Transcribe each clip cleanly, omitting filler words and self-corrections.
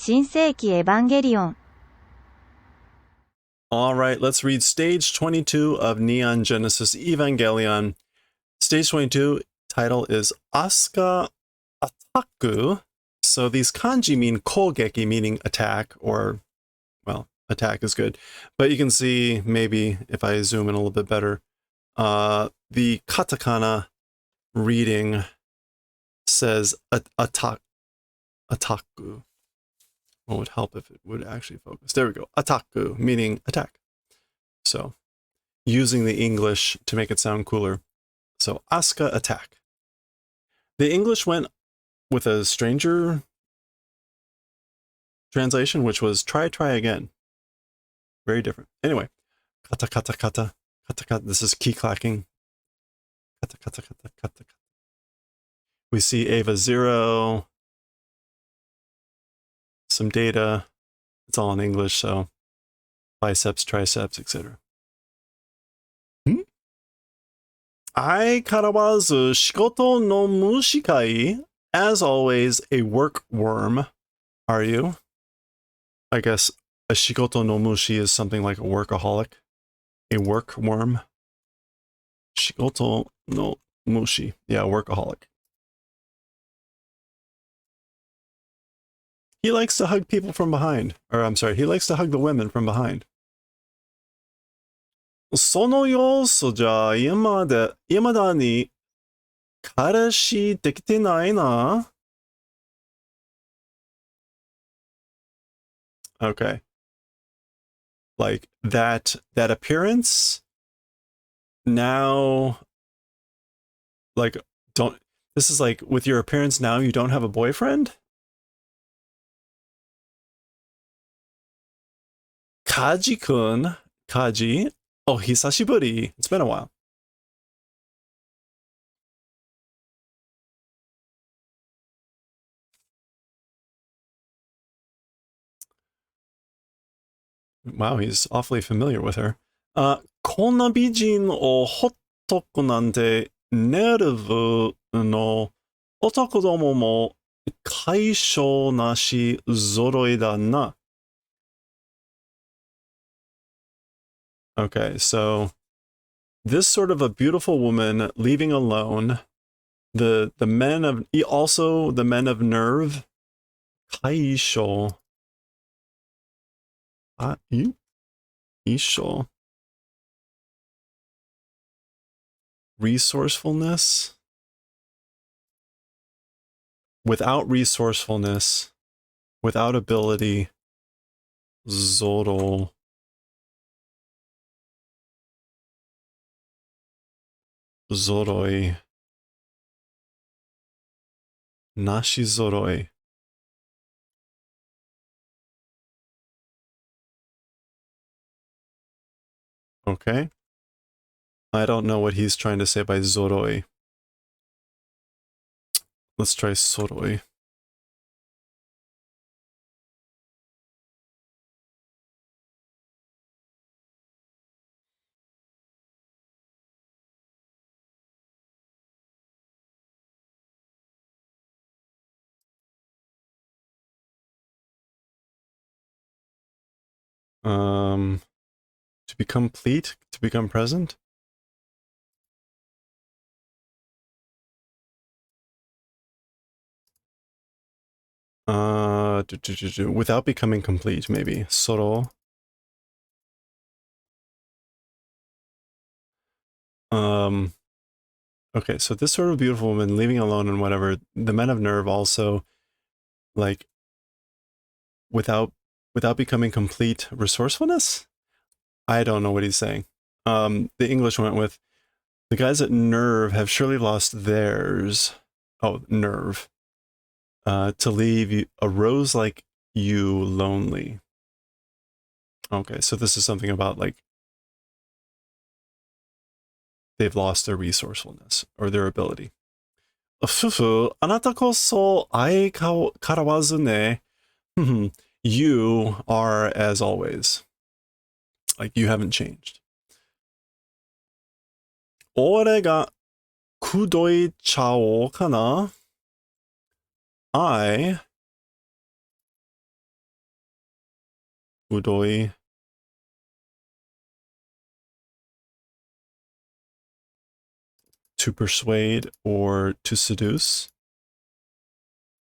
新世紀エヴァンゲリオン All right, let's read stage 22 of Neon Genesis Evangelion. Stage 22 title is Asuka Ataku. So these kanji mean kogeki, meaning attack, or, well, attack is good. But you can see, maybe if I zoom in a little bit better, the katakana reading says ataku. What would help if it would actually focus? There we go. Ataku, meaning attack. So, using the English to make it sound cooler. So, Asuka attack. The English went with a stranger translation, which was try again. Very different. Anyway, kata kata kata kata kata. This is key clacking. Kata kata kata kata kata. We see Ava 0. Some data. It's all in English, so biceps, triceps, etc. Ai karawazu shikoto no mushikai. As always, a workworm. Are you? I guess a shikoto no mushi is something like a workaholic. A workworm. Shikoto no mushi. Yeah, workaholic. He likes to hug people from behind. Or, I'm sorry, he likes to hug the women from behind. その要素じゃ今だに彼氏できてないな。Okay. Like that appearance now, like, this is like, with your appearance now, you don't have a boyfriend? Kaji-kun. Kaji. Oh, hisashiburi. It's been a while. Wow, he's awfully familiar with her. こんな美人をほっとくなんて、ネルブの男どもも解消なし揃いだな。Okay, so this sort of a beautiful woman leaving alone, the men of, also the men of nerve, kaisho. Isho. Resourcefulness. Without resourcefulness, without ability, Zoro. Zoroi. Nashi Zoroi. Okay. I don't know what he's trying to say by Zoroi. Let's try Soroi. To be complete, to become present. Without becoming complete, maybe. Soro. Okay, so this sort of beautiful woman leaving alone and whatever, the men of nerve also, like, without becoming complete resourcefulness? I don't know what he's saying. The English went with, the guys at nerve have surely lost theirs. Oh, nerve. To leave a rose like you lonely. Okay, so this is something about, like, they've lost their resourcefulness or their ability. Fufu, anata koso ai karawazu ne. You are as always. Like, you haven't changed. Ore ga kudoi chao kana. I udoi. To persuade or to seduce.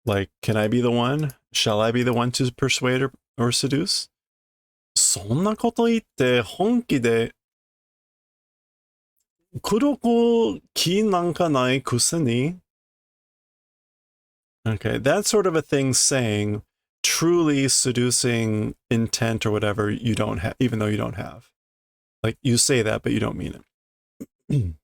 Like, can I be the one? Shall I be the one to persuade or seduce? そんなこと言って本気で口説く気なんかないくせに? Okay, that's sort of a thing saying truly seducing intent or whatever you don't have, even though you don't have. Like, you say that, but you don't mean it.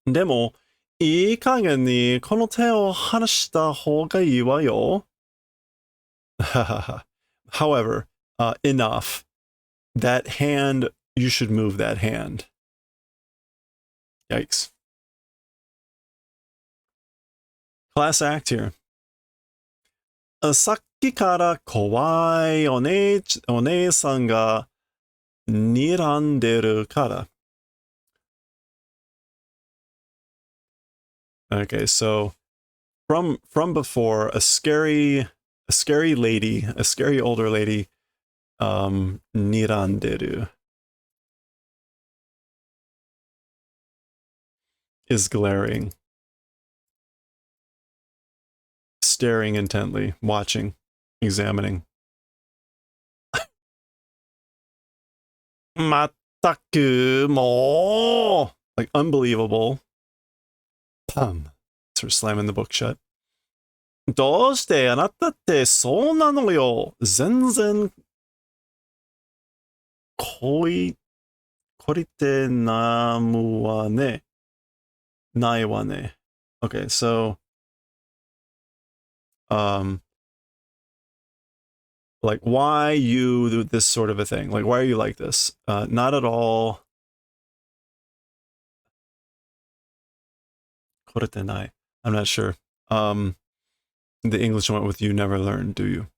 でも、いい加減にこの手を離した方がいいわよ。However, enough. That hand, you should move that hand. Yikes. Class act here. さっきから怖いお姉さんが睨んでるから。Okay, so from before, a scary lady, a scary older lady, niranderu is glaring, staring intently, watching, examining. まったくもう like unbelievable. Sort of slamming the book shut. どうしてあなたってそうなのよ。全然恋てなむわね。ないわね. Okay, so like why you do this sort of a thing? Like why are you like this? Not at all. これてない. I'm not sure. The English went with you never learn, do you?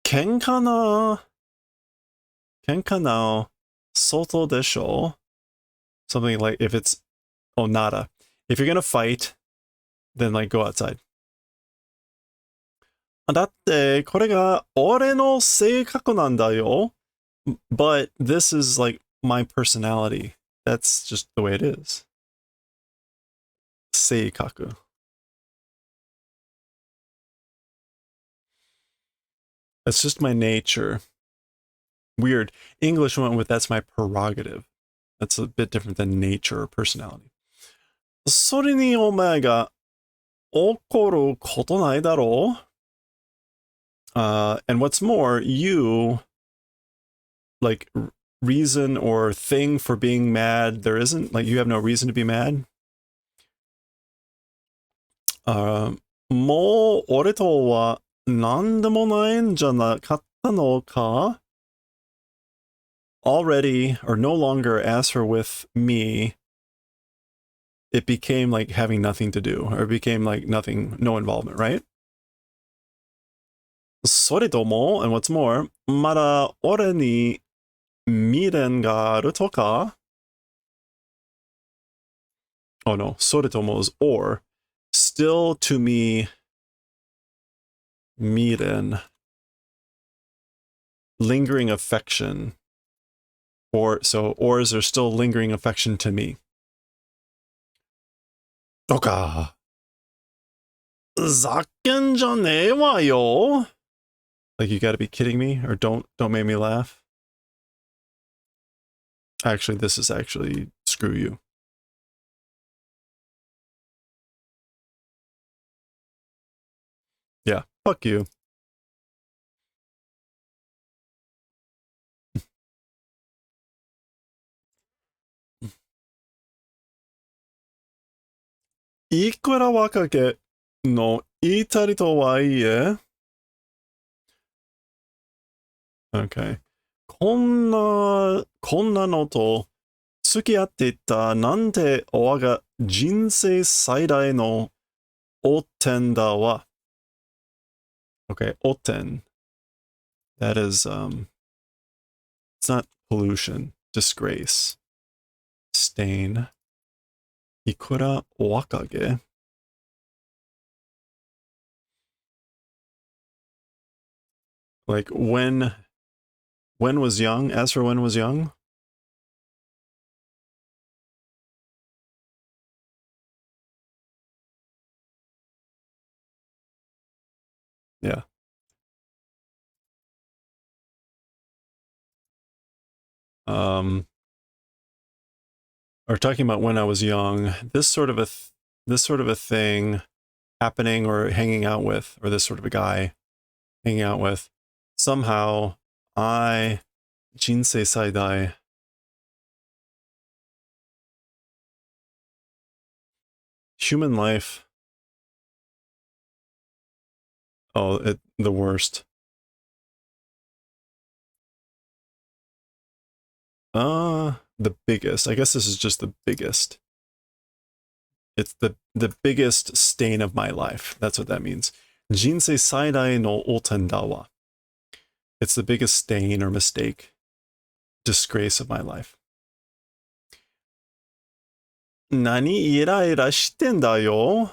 喧嘩な外でしょ? Something like if it's nada. If you're gonna fight, then like go outside. だってこれが俺の性格なんだよ. But this is like my personality. That's just the way it is. 性格. That's just my nature. Weird. English went with that's my prerogative. That's a bit different than nature or personality. それにお前が怒ることないだろう? And what's more, you like reason or thing for being mad, there isn't, like you have no reason to be mad. もう俺とは何でもないんじゃなかったのか? Already, or no longer, as for with me, it became like having nothing to do, or it became like nothing, no involvement, right? それとも, and what's more, まだ俺に未練があるとか? Oh no, それとも is or. Still to me, 未練. Lingering affection. Or is there still lingering affection to me? とか. ざけんじゃねえわよ. Like you gotta be kidding me, or don't make me laugh. Actually, this is actually screw you. Yeah, fuck you. Ikura wakage no itari to waie. Okay. こんなのと付き合っていたなんて我が人生最大の汚点だわ. Okay, 汚点. That is, it's not pollution, disgrace. Stain. Ikura wakage. Like when When was young? As for when was young? Yeah. Or talking about when I was young, this sort of a thing happening or hanging out with, or this sort of a guy hanging out with, somehow I, jinsei saidai, human life, the worst. The biggest. I guess this is just the biggest. It's the biggest stain of my life. That's what that means. Jinsei saidai no otenda wa. It's the biggest stain or mistake, disgrace of my life. Nani ira ira shitten da yo?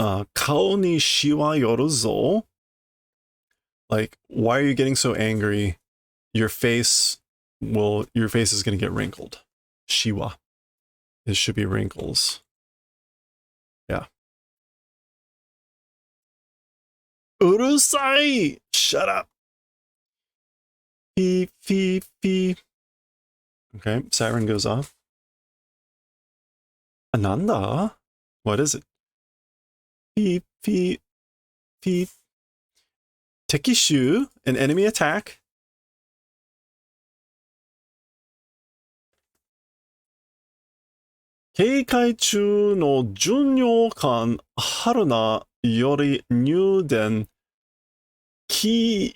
Kao ni shiwa yoru zo? Like, why are you getting so angry? Your face is going to get wrinkled. Shiwa. It should be wrinkles. Yeah. Urusai! Shut up. Fee, fee, fee. Okay, siren goes off. Ananda? What is it? Fee, fee, fee. Tekishu, an enemy attack. Keikai chu no Junyokan Haruna yori nyuden ki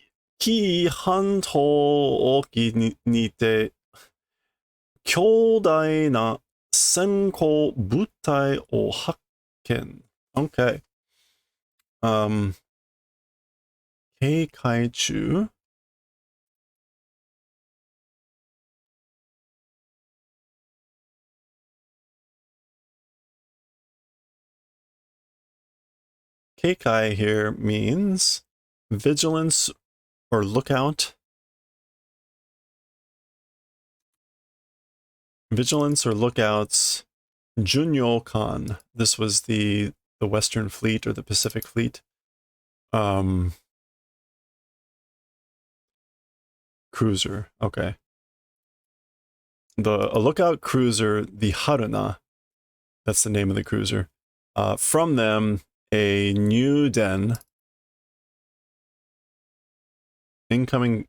hanto oki ni te kyodai na senko butai o hakken. Okay. Keikai chu. Keikai here means vigilance or lookout. Vigilance or lookouts. Junyokan. This was the Western Fleet or the Pacific Fleet. Cruiser. Okay. A lookout cruiser, the Haruna. That's the name of the cruiser. From them, a new den. Incoming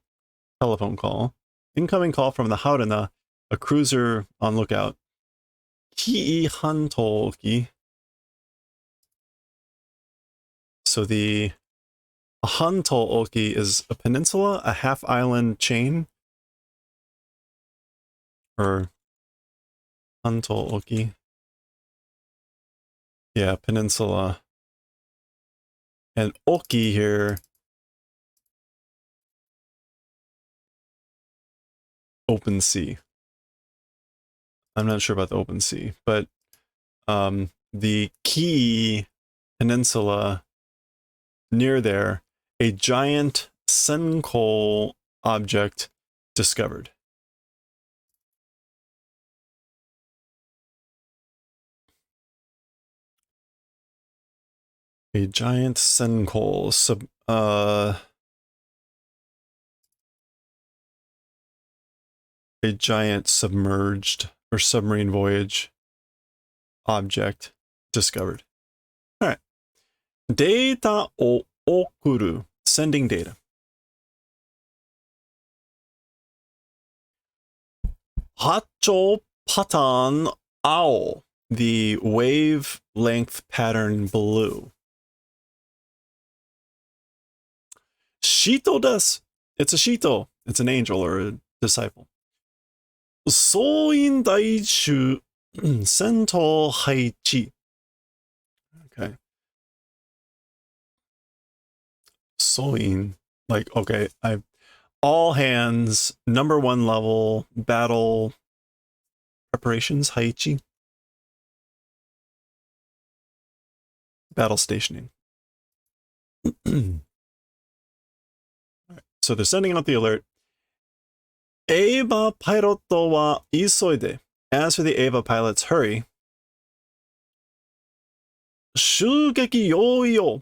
telephone call. Incoming call from the Haruna, a cruiser on lookout. Kii Hantoki. So the Hanto Oki is a peninsula, a half island chain. Or Hanto Oki. Yeah, peninsula. And Oki here. Open sea. I'm not sure about the open sea, but the Kii Peninsula near there, a giant Senko object discovered. A giant Senko a giant submerged or submarine voyage object discovered. All right. Data o okuru, sending data. Hacho pattern ao, the wave length pattern blue. Shito desu. It's a Shito. It's an angel or a disciple. Soin daishu sento haichi. Okay. Soin, like, okay, all hands, number 1 level, battle preparations, haichi. Battle stationing. So they're sending out the alert. Eva pilot wa isoide. As for the Eva pilots, hurry. 襲撃用意よ.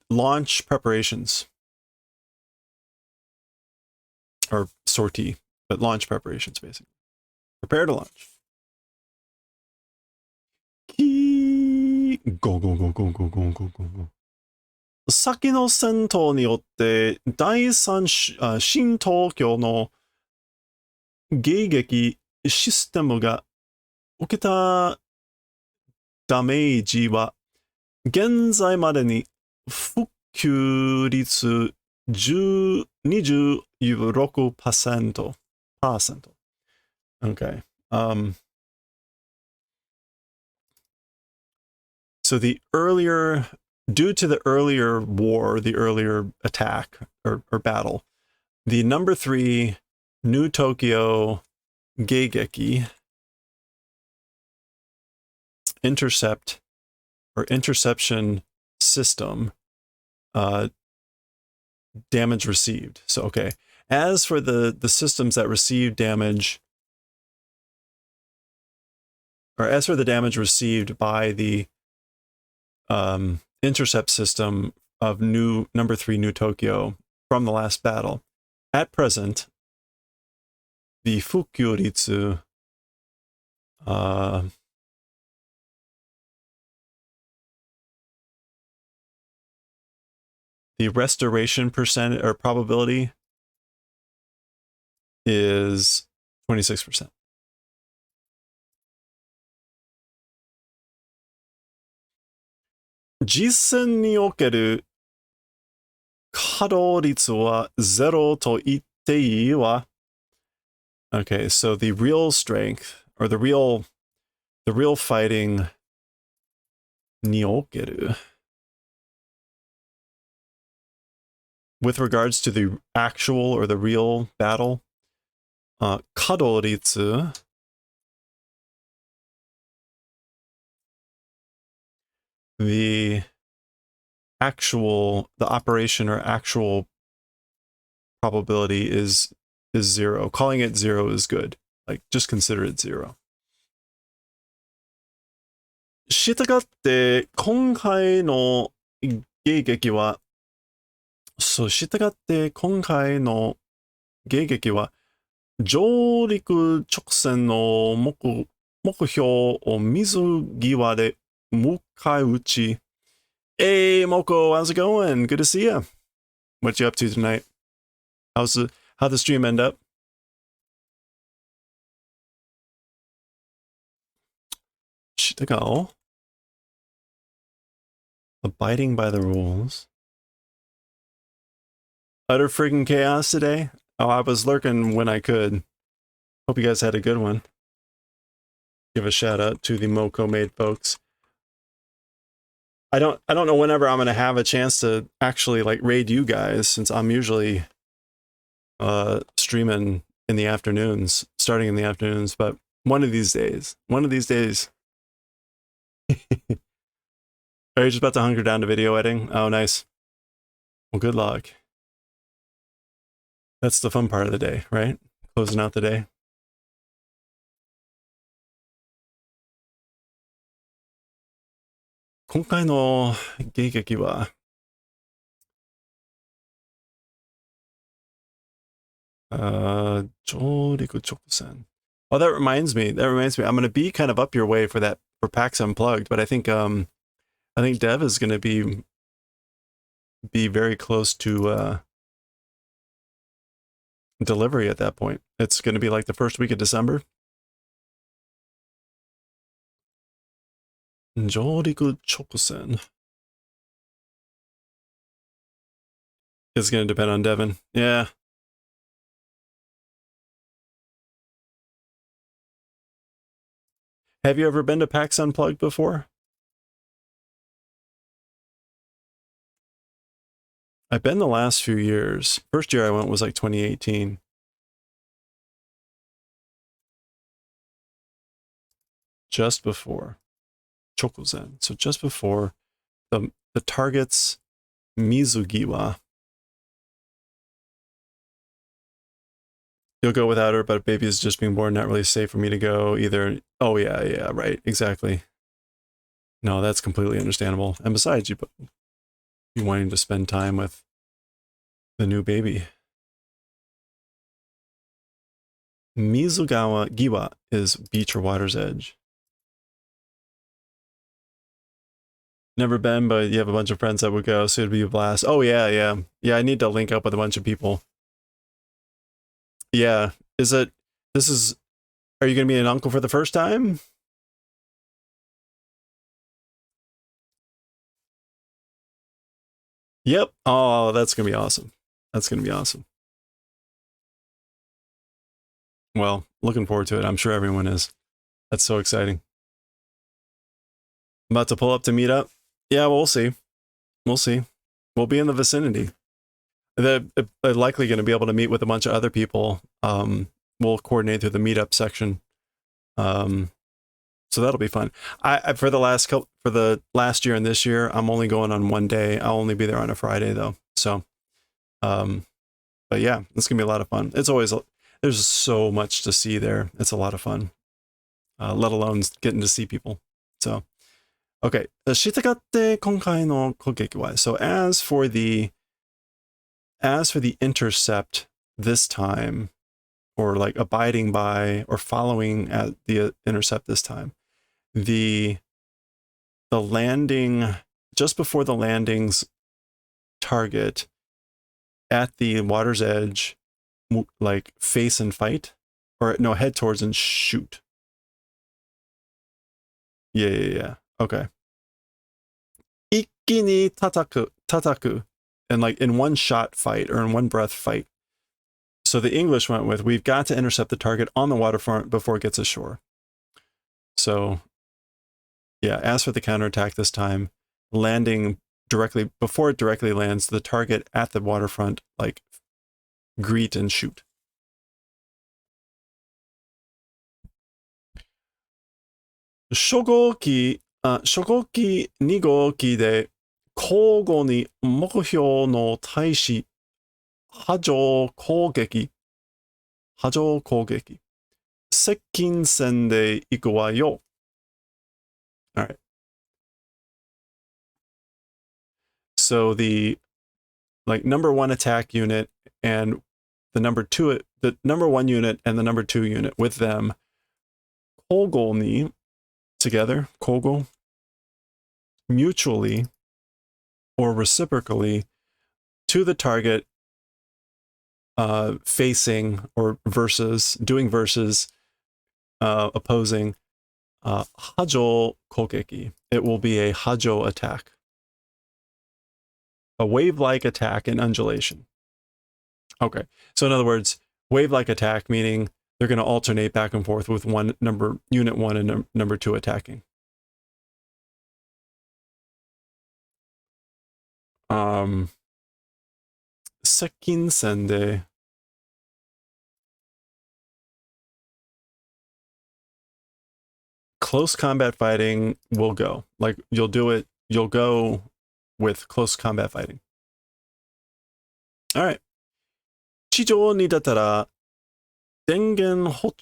Launch preparations. Or sortie, but launch preparations, basically. Prepare to launch. Go, go, go, go, go, go, go, go, go. 先の戦闘によって第三新東京の迎撃システムが受けたダメージは現在までに復旧率26%. Okay. So due to the earlier war, the earlier attack or battle, the number 3 New Tokyo Geigeki interception system damage received. So, okay. As for the systems that received damage, or as for the damage received by the intercept system of number 3 New Tokyo from the last battle, at present, the Fukyuritsu the restoration percent or probability is 26%. Jisenにおける稼働率は0と言っていいわ. Okay, so the real strength or the real fighting における with regards to the actual or the real battle, 稼働率 the operation or actual probability is 0. Calling it 0 is good. Like, just consider it 0. したがって今回の迎撃は上陸直線の目標を水際で迎え撃ち. Hey, Moko, how's it going? Good to see you. What you up to tonight? How'd the stream end up? Shitagao. Abiding by the rules. Utter friggin' chaos today. Oh, I was lurking when I could. Hope you guys had a good one. Give a shout out to the Moko made folks. I don't know whenever I'm gonna have a chance to actually like raid you guys, since I'm usually streaming in the afternoons, starting in the afternoons, but one of these days. Are you just about to hunker down to video editing? Oh, nice. Well, good luck. That's the fun part of the day, right? Closing out the day. 今回の迎撃は上陸直線. Oh, that reminds me. I'm going to be kind of up your way for PAX Unplugged, but I think Dev is going to be very close to delivery at that point. It's going to be like the first week of December. 上陸直線 is going to depend on Devin. Yeah. Have you ever been to PAX Unplugged before? I've been the last few years. First year I went was like 2018. Just before Chokuzen. So just before the target's Mizugiwa. You'll go without her, but baby is just being born, not really safe for me to go either. Oh yeah, right, exactly. No, that's completely understandable. And besides, you wanting to spend time with the new baby. Mizugawa Giwa is beach or water's edge. Never been, but you have a bunch of friends that would go, so it'd be a blast. Oh yeah. I need to link up with a bunch of people. Yeah, is it? This is. Are you gonna be an uncle for the first time? Yep. Oh, that's gonna be awesome. That's gonna be awesome. Well, looking forward to it. I'm sure everyone is. That's so exciting. I'm about to pull up to meet up. Yeah, we'll see. We'll see. We'll be in the vicinity. They're likely going to be able to meet with a bunch of other people. We'll coordinate through the meetup section. So that'll be fun. I for the last year and this year, I'm only going on one day. I'll only be there on a Friday though. So, but yeah, it's gonna be a lot of fun. There's so much to see there. It's a lot of fun. Let alone getting to see people. So, okay. 従って今回の攻撃は So as for the intercept this time, or like abiding by or following at the intercept this time, the landing, just before the landing's target at the water's edge, like face and fight, or no, head towards and shoot. Yeah. Okay. 一気に叩く, and like in one shot fight or in one breath fight. So the English went with, we've got to intercept the target on the waterfront before it gets ashore. So yeah, as for the counterattack this time, landing directly, before it directly lands, the target at the waterfront, like greet and shoot. Shogoki 2号機で交互に目標の対し波状攻撃接近戦で行くわよ. All right. So the number one attack unit and the number one unit and the number two unit with them, 交互に together, 交互, mutually or reciprocally to the target, facing or doing versus, opposing, hajo kogeki. It will be a hajo attack. A wave-like attack in undulation. Okay. So in other words, wave-like attack, meaning they're going to alternate back and forth with unit one and number two attacking. Sekkin sende. Close combat fighting will go. Like you'll go with close combat fighting. All right. 地上に出たら電源補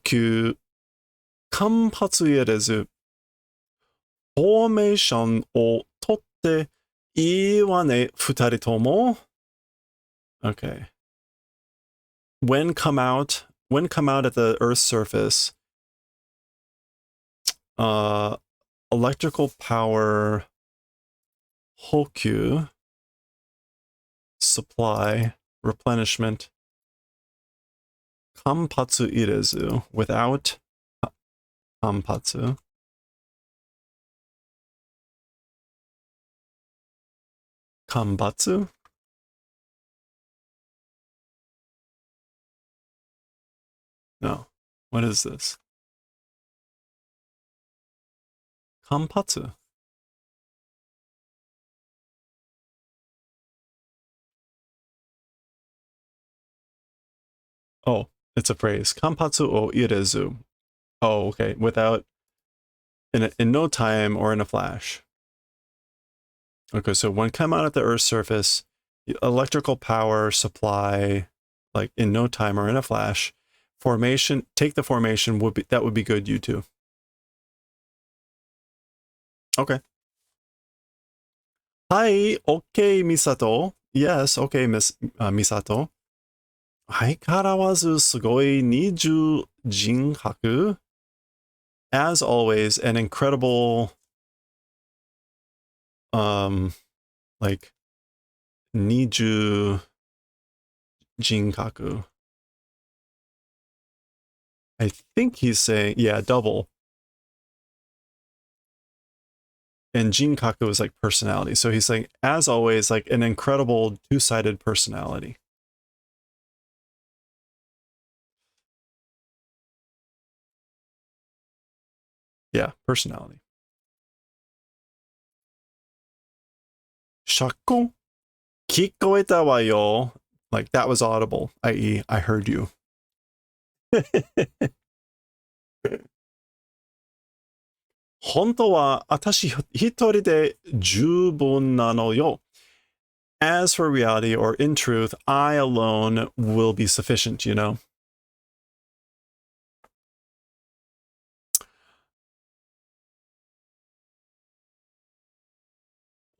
給間髪入れずフォーメーションを取っていいわね二人とも. Okay. When come out at the Earth's surface, electrical power 補給 supply replenishment 間髪入れず without 間髪 kanbatsu. No. What is this? Kanpatsu. Oh, it's a phrase. Kanpatsu o irezu. Oh, okay. Without, in no time or in a flash. Okay, so when come out at the Earth's surface, electrical power supply, like in no time or in a flash. Formation, take the formation that would be good, you too. Okay. Hi, okay, Misato. Yes, okay, Miss Misato. 相変わらずすごい二重人格. As always, an incredible, like, 二重人格. I think he's saying, yeah, double. And Jinkaku is like personality. So he's saying, as always, like an incredible two-sided personality. Yeah, personality. Shakko kikoeta wa yo. Like that was audible, i.e., I heard you. 本当は私一人で十分なのよ. As for reality, or in truth, I alone will be sufficient, you know?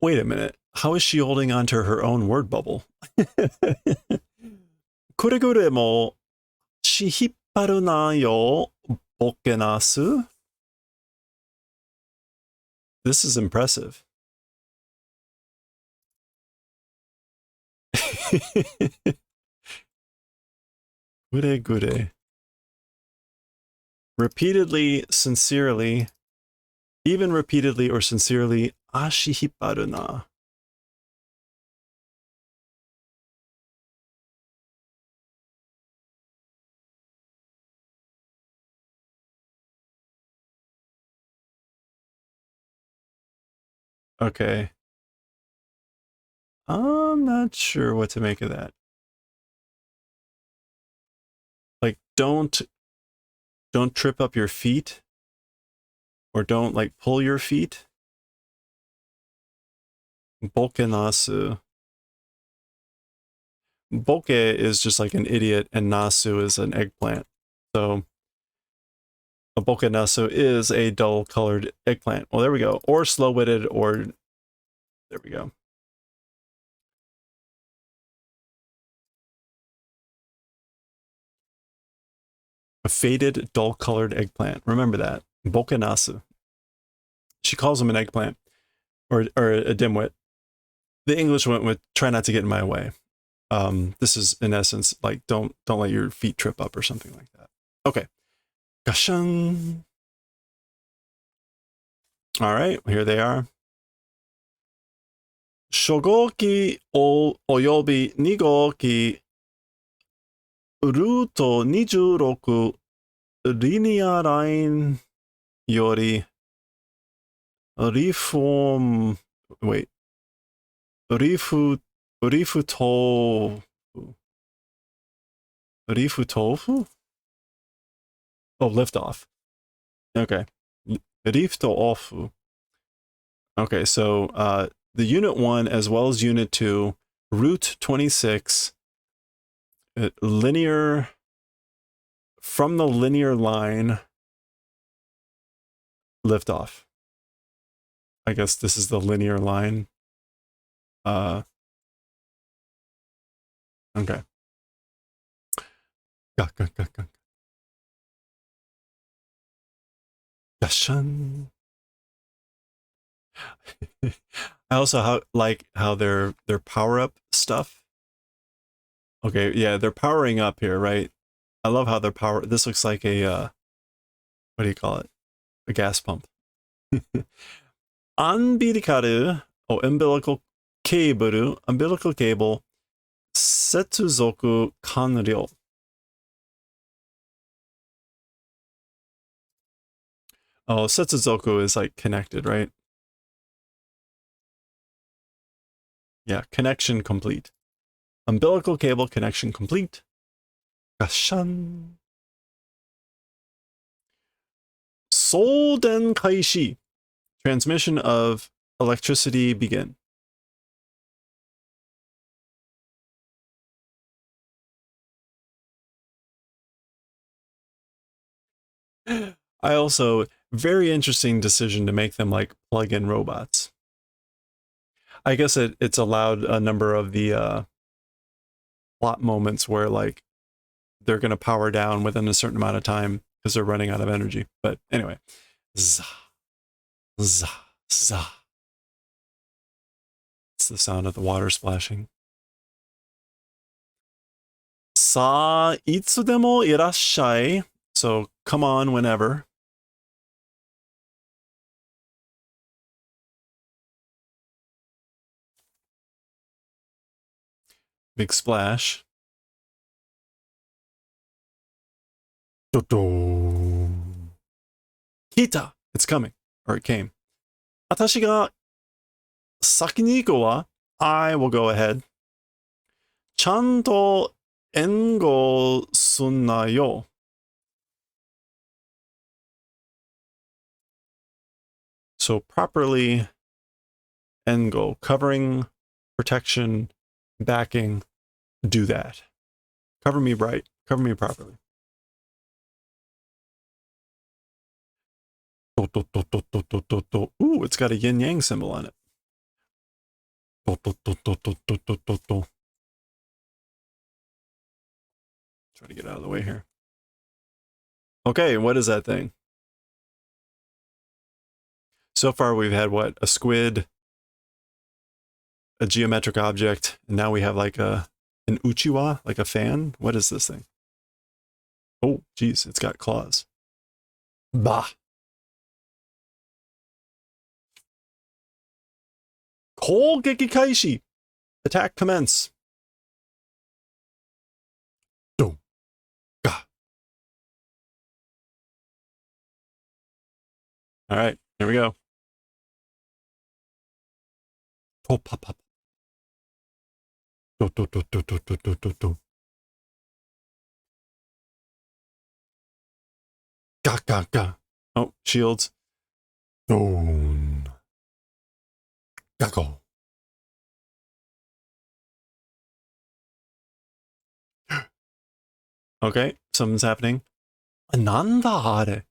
Wait a minute. How is she holding on to her own word bubble? くれぐれもし引っ張るなよ、ボケなす. This is impressive. ぐれぐれ. Repeatedly, sincerely, even repeatedly or sincerely, 足引っ張るな. Okay. I'm not sure what to make of that. Like, don't trip up your feet, or don't like pull your feet. Bokenasu. Boke is just like an idiot, and nasu is an eggplant. So a bokenasu is a dull-colored eggplant. Well, there we go. Or slow-witted, or there we go. A faded, dull-colored eggplant. Remember that. Bokenasu. She calls him an eggplant, or a dimwit. The English went with try not to get in my way. This is in essence like don't let your feet trip up or something like that. Okay. Gashan. All right, here they are. 初号機および2号機ルート26リニアラインよりリフォーム wait リフ豆腐 リフ豆腐 oh lift off okay lift off. Okay, so the Unit 1 as well as Unit 2, Route 26, linear, from the linear line, liftoff. I guess this is the linear line. Okay. Gashan. I also like how their power up stuff. Okay, yeah, they're powering up here, right? I love how they're power. This looks like a what do you call it? A gas pump. Umbilical cable, 接続完了. Oh, setsuzoku is like connected, right? Yeah, connection complete. Umbilical cable connection complete. Gashan. Solden kaishi. Transmission of electricity begin. I also, very interesting decision to make them like plug-in robots. I guess it's allowed a number of the plot moments where like they're going to power down within a certain amount of time because they're running out of energy. But anyway, zah, zah, zah. It's the sound of the water splashing. さあ、いつでもいらっしゃい. So, come on whenever. Big splash. Kita! It's coming. Or it came. 私が先に行くわ. I will go ahead. ちゃんと援護すんなよ. So properly engo, covering, protection, backing, do that. Cover me right. Cover me properly. Ooh, it's got a yin-yang symbol on it. Try to get out of the way here. Okay, what is that thing? So far we've had what? A squid, a geometric object, and now we have like an uchiwa, like a fan. What is this thing? Oh, geez, it's got claws. Bah. Kougeki kaishi. Attack commence. Boom. Gah. All right, here we go. Oh, pop, pop. Do, do, do, do, do, do, do, do, do. Gah, gah, gah. Oh, shields. Boom. Gaggle. Okay, something's happening. Ananda.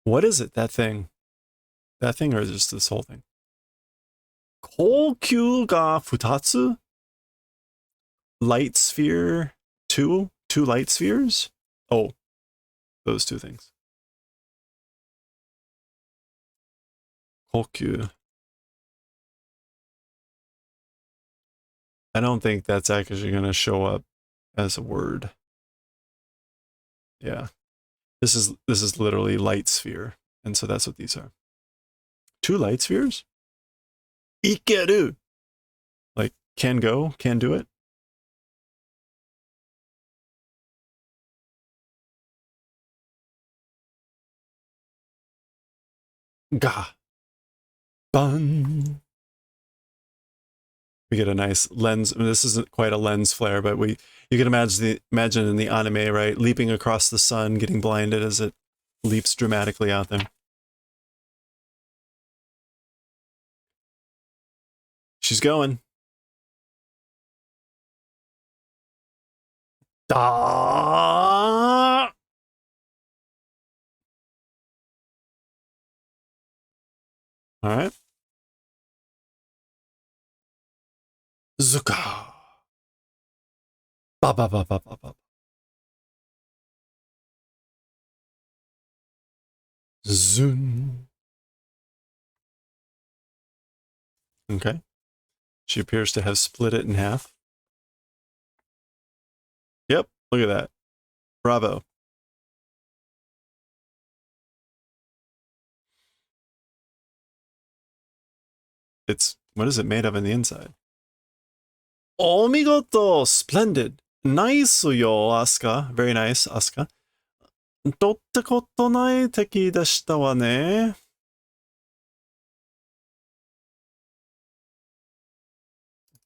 What is it? That thing? That thing, or just this whole thing? Koukyu ga futatsu? Light sphere 2? 2 light spheres? Oh, those two things. Koukyu. I don't think that's actually going to show up as a word. Yeah. This is literally light sphere. And so that's what these are. 2 light spheres? Ikeru! Like, can go, can do it. Ga. Bun. We get a nice lens. I mean, this isn't quite a lens flare, but you can imagine in the anime, right? Leaping across the sun, getting blinded as it leaps dramatically out there. She's going. Da! All right. Zuka. Ba ba ba ba ba ba. Zun. Okay. She appears to have split it in half. Yep, look at that. Bravo. What is it made of on the inside? Omigoto! Splendid! Nice yo, Asuka. Very nice, Asuka. とってことない敵でしたわね。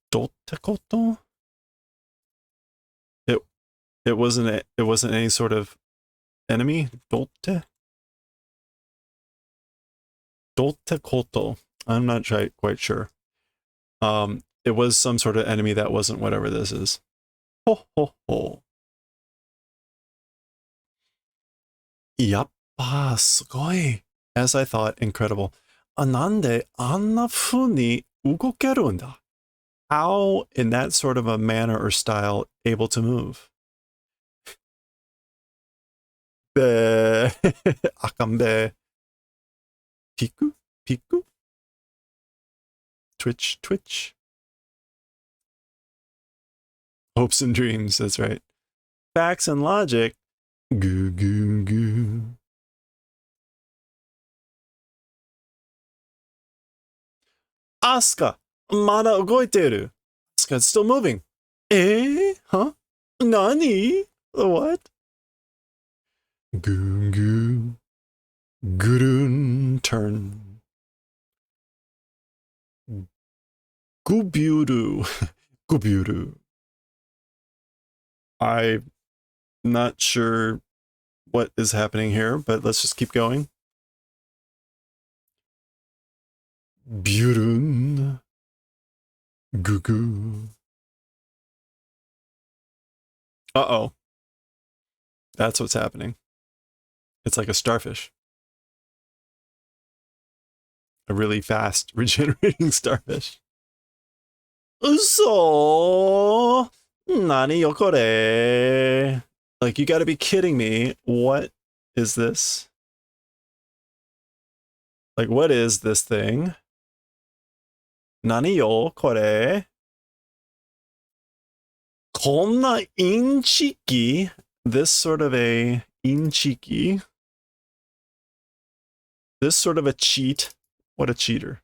どってこと? It wasn't any sort of enemy. どって? どってこと? I'm not quite sure. It was some sort of enemy that wasn't whatever this is. Ho ho ho. やっ Ah, sugoi. As I thought, incredible. なんであんな風に動けるんだ? How, in that sort of a manner or style, able to move? で、あかんべ。ピクピク Twitch, twitch. Hopes and dreams, that's right. Facts and logic. Goo, goo, goo. Asuka, まだ動いている. Asuka's still moving. Huh? Nani? What? Goo, goo. Gurun turn. Gubyuru. Gubyuru. I'm not sure what is happening here, but let's just keep going. Burun. Gugu. Uh-oh. That's what's happening. It's like a starfish. A really fast regenerating starfish. Uso! Nani yokore? Like, you gotta be kidding me. What is this? Like, what is this thing? Nani yo kore? Konna inchiki? This sort of a inchiki? This sort of a cheat? What a cheater.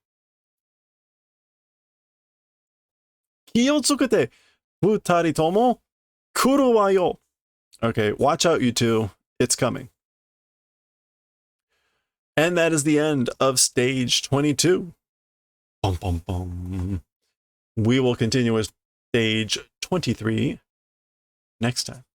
Kiyotsukete, futari tomo kuru wa yo. Okay, watch out, you two. It's coming. And that is the end of stage 22. Bum, bum, bum. We will continue with stage 23 next time.